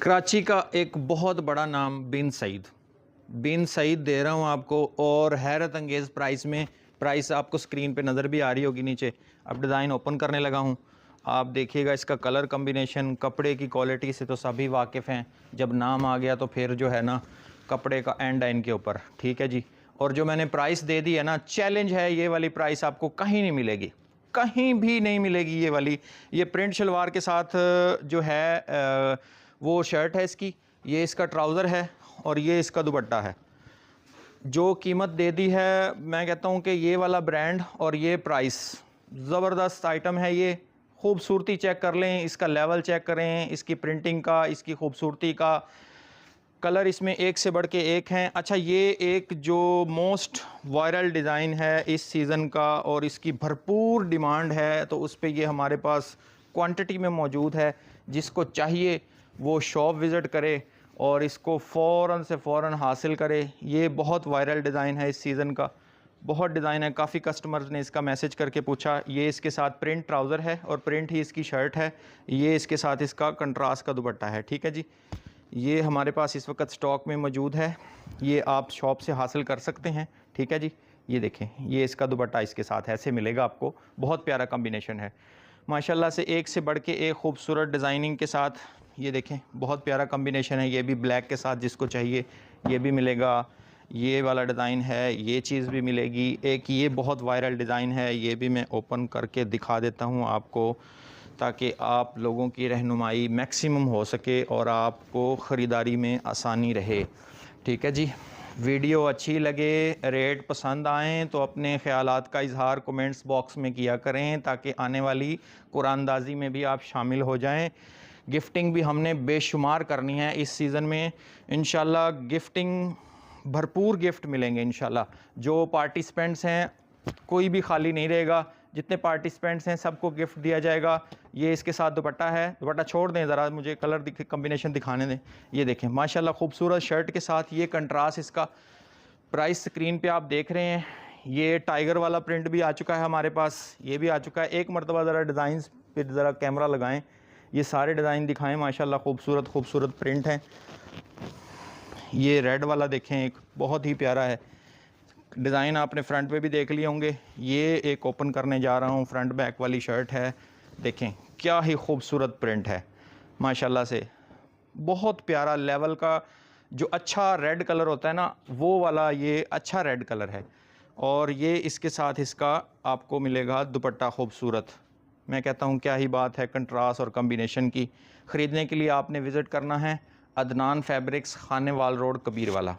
कराची का एक बहुत बड़ा नाम बिन सईद दे रहा हूँ आपको, और हैरत अंगेज़ प्राइस में। प्राइस आपको स्क्रीन पे नज़र भी आ रही होगी नीचे। अब डिज़ाइन ओपन करने लगा हूँ, आप देखिएगा इसका कलर कम्बिनेशन, कपड़े की क्वालिटी से तो सभी वाकिफ़ हैं। जब नाम आ गया तो फिर जो है ना, कपड़े का एंड है इनके ऊपर, ठीक है जी। और जो मैंने प्राइस दे दी है ना, चैलेंज है, ये वाली प्राइस आपको कहीं नहीं मिलेगी, कहीं भी नहीं मिलेगी ये वाली। ये प्रिंट शलवार के साथ जो है वो शर्ट है इसकी, ये इसका ट्राउज़र है और ये इसका दुपट्टा है। जो कीमत दे दी है, मैं कहता हूँ कि ये वाला ब्रांड और ये प्राइस, ज़बरदस्त आइटम है ये। खूबसूरती चेक कर लें, इसका लेवल चेक करें, इसकी प्रिंटिंग का, इसकी खूबसूरती का। कलर इसमें एक से बढ़ के एक हैं। अच्छा, ये एक जो मोस्ट वायरल डिज़ाइन है इस सीज़न का और इसकी भरपूर डिमांड है, तो उस पे ये हमारे पास क्वांटिटी में मौजूद है। जिसको चाहिए वो शॉप विज़िट करे और इसको फ़ौरन से फ़ौरन हासिल करे। ये बहुत वायरल डिज़ाइन है इस सीज़न का, बहुत डिज़ाइन है। काफ़ी कस्टमर्स ने इसका मैसेज करके पूछा। ये इसके साथ प्रिंट ट्राउज़र है और प्रिंट ही इसकी शर्ट है। ये इसके साथ इसका कंट्रास्ट का दुपट्टा है, ठीक है जी। ये हमारे पास इस वक्त स्टॉक में मौजूद है, ये आप शॉप से हासिल कर सकते हैं, ठीक है जी। ये देखें, ये इसका दुपट्टा इसके साथ ऐसे मिलेगा आपको। बहुत प्यारा कॉम्बिनेशन है माशाल्लाह से, एक से बढ़ के एक खूबसूरत डिज़ाइनिंग के साथ। ये देखें, बहुत प्यारा कॉम्बिनेशन है। ये भी ब्लैक के साथ जिसको चाहिए ये भी मिलेगा। ये वाला डिज़ाइन है, ये चीज़ भी मिलेगी। एक ये बहुत वायरल डिज़ाइन है, ये भी मैं ओपन करके दिखा देता हूँ आपको, ताकि आप लोगों की रहनुमाई मैक्सिमम हो सके और आपको ख़रीदारी में आसानी रहे, ठीक है जी। वीडियो अच्छी लगे, रेट पसंद आएँ तो अपने ख़यालात का इज़हार कमेंट्स बॉक्स में किया करें, ताकि आने वाली कुरानदाज़ी में भी आप शामिल हो जाएं। गिफ्टिंग भी हमने बेशुमार करनी है इस सीज़न में इंशाल्लाह। गिफ्टिंग, भरपूर गिफ्ट मिलेंगे इंशाल्लाह। जो पार्टिसिपेंट्स हैं, कोई भी खाली नहीं रहेगा। जितने पार्टिसिपेंट्स हैं सबको गिफ्ट दिया जाएगा। ये इसके साथ दुपट्टा है, दुपट्टा छोड़ दें ज़रा, मुझे कलर कम्बिनेशन दिखाने दें। ये देखें माशाल्लाह खूबसूरत शर्ट के साथ ये कंट्रास्ट इसका। प्राइस स्क्रीन पे आप देख रहे हैं। ये टाइगर वाला प्रिंट भी आ चुका है हमारे पास, ये भी आ चुका है। एक मरतबा ज़रा डिज़ाइन पे ज़रा कैमरा लगाएं, ये सारे डिज़ाइन दिखाएं। माशाल्लाह खूबसूरत खूबसूरत प्रिंट हैं। ये रेड वाला देखें, एक बहुत ही प्यारा है डिज़ाइन, आपने फ्रंट पे भी देख लिए होंगे। ये एक ओपन करने जा रहा हूँ, फ्रंट बैक वाली शर्ट है। देखें क्या ही खूबसूरत प्रिंट है माशाल्लाह से, बहुत प्यारा लेवल का। जो अच्छा रेड कलर होता है ना, वो वाला ये अच्छा रेड कलर है। और ये इसके साथ इसका आपको मिलेगा दुपट्टा खूबसूरत। मैं कहता हूँ क्या ही बात है कंट्रास्ट और कम्बिनेशन की। ख़रीदने के लिए आपने विज़िट करना है अदनान फैब्रिक्स, खाने वाल रोड, कबीर वाला।